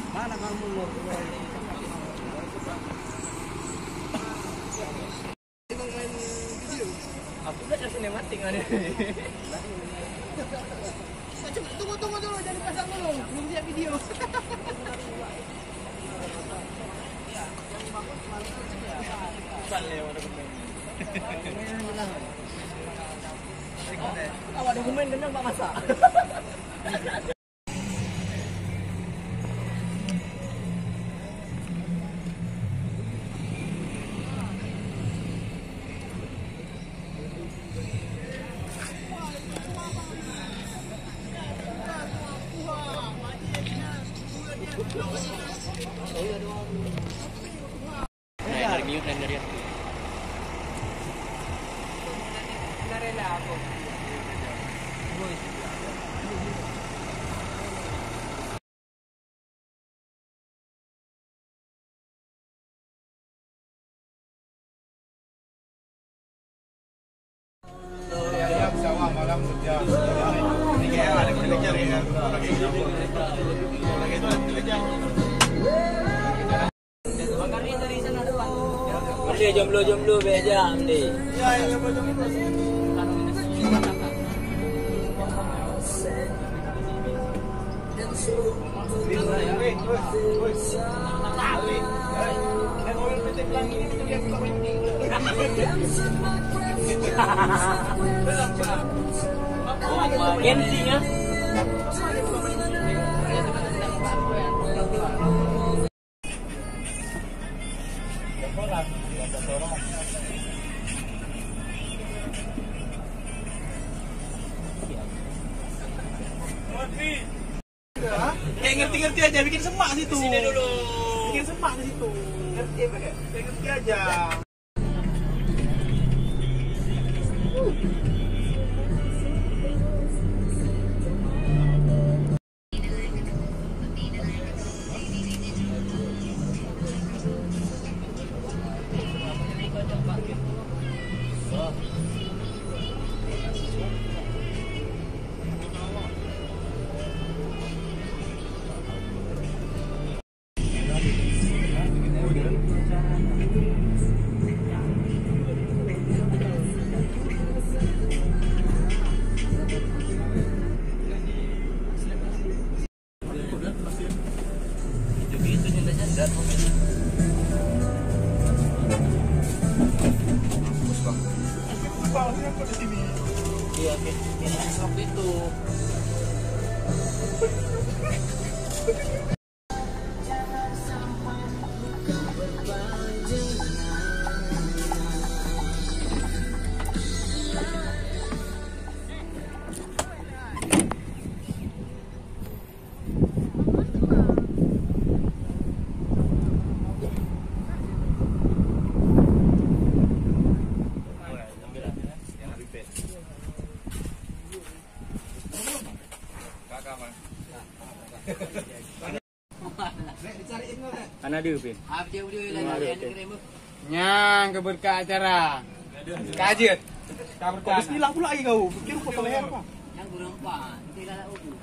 Mana kamu lo? Aku belajar sinematik ada. Tunggu dulu, jangan pasang dulu. Belum siap video. Awak dokumen kenyang Pak masak. Malam kerja. Ini ada kerja ni. Lagi kerja. Makan ni dari sana depan. Mesti jomblo beja mesti. Ya, jomblo. Gengsinya. Ngerti-ngerti aja, bikin semak situ. Sini dulu. Bikin semak di situ. Ngerti apa enggak? Ngerti aja. Iya, ini seperti itu. Ana dia pin. Nyang keberkah acara. Kajet. Bismillah pula lagi kau. Fikir foto leher apa? Yang berempat, tidak utuh.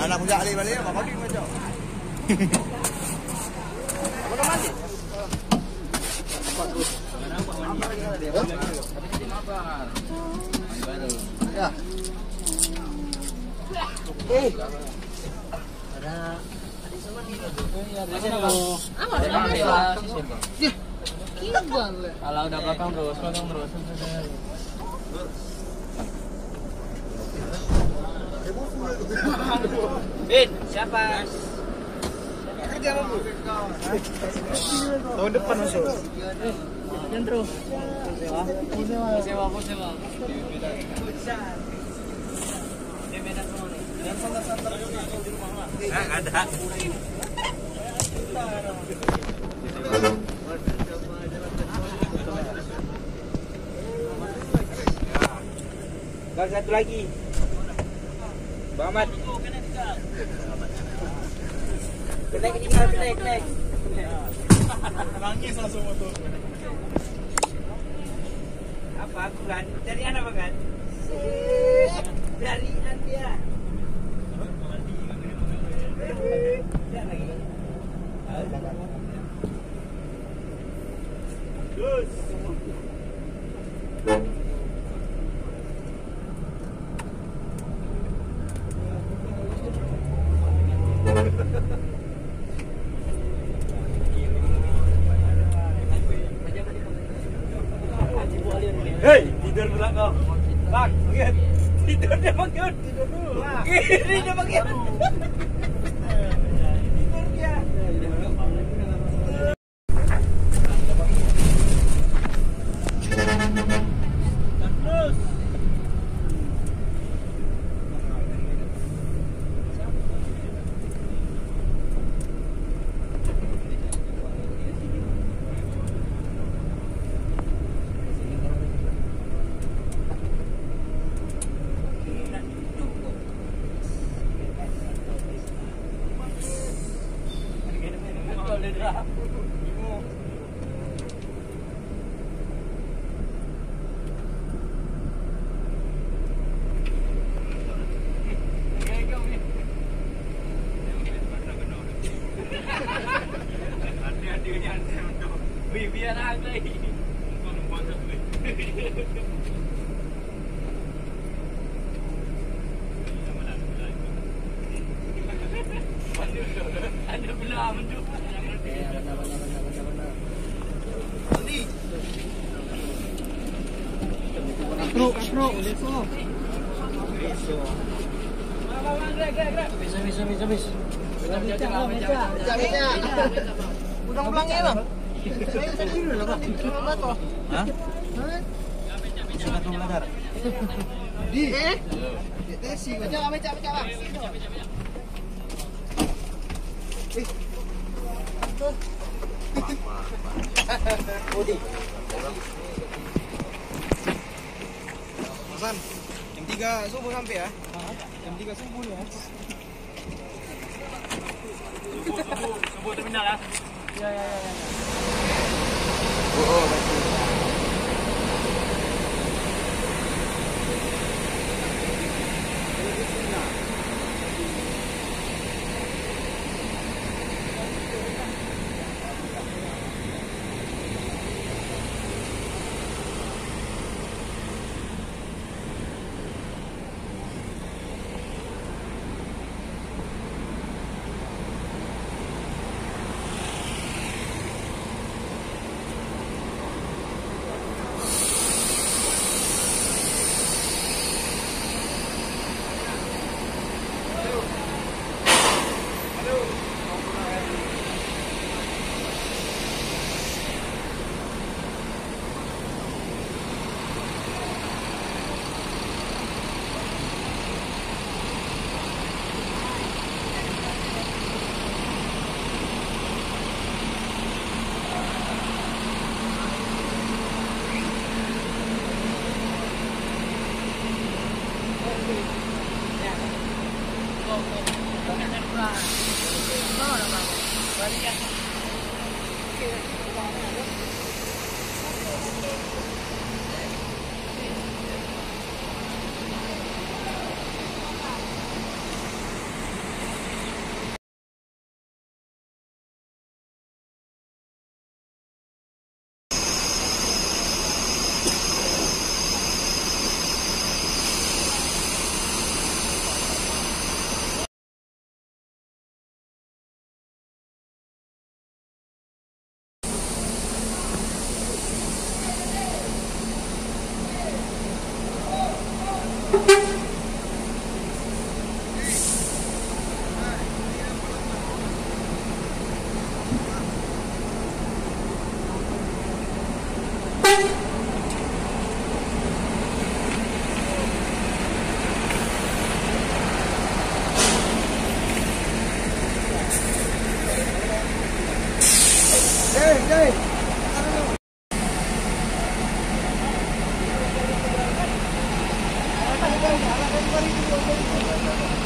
Mana aku jak balik apa kau ni macam. Mana mandi? Ya. Kalau udah belakang terus. Bin, siapa? Kerja apa, Bu? Tahun depan masuk. Yang terus. Sewa. Dia beda semua nih. Dan santar-santar di rumah lah. Ada. Bang, satu lagi. Bang Ahmad. Kenek. Nangis langsung motor. Apa aku kan? Carian apa kan? Carian dia. Terus. Hei, tidur pula kau. Bang, bangun. Tidur dia bangun. Tidur dulu. Ini dia bangun. Tidur dia. Terus. Biar ada ini. Ada belah menduk. Bro. Bis. Udang belangnya, Bang. Saya tadi dulu Bang. Kenapa toh? Hah? Sudah tunggu ladar. Di. Tesi. Baca, Bang. Odi. Hasan, jam 3 subuh sampai ya? Jam 3 subuh ya. Subuh terminal ya. Ya. Oh, baik. Aduh,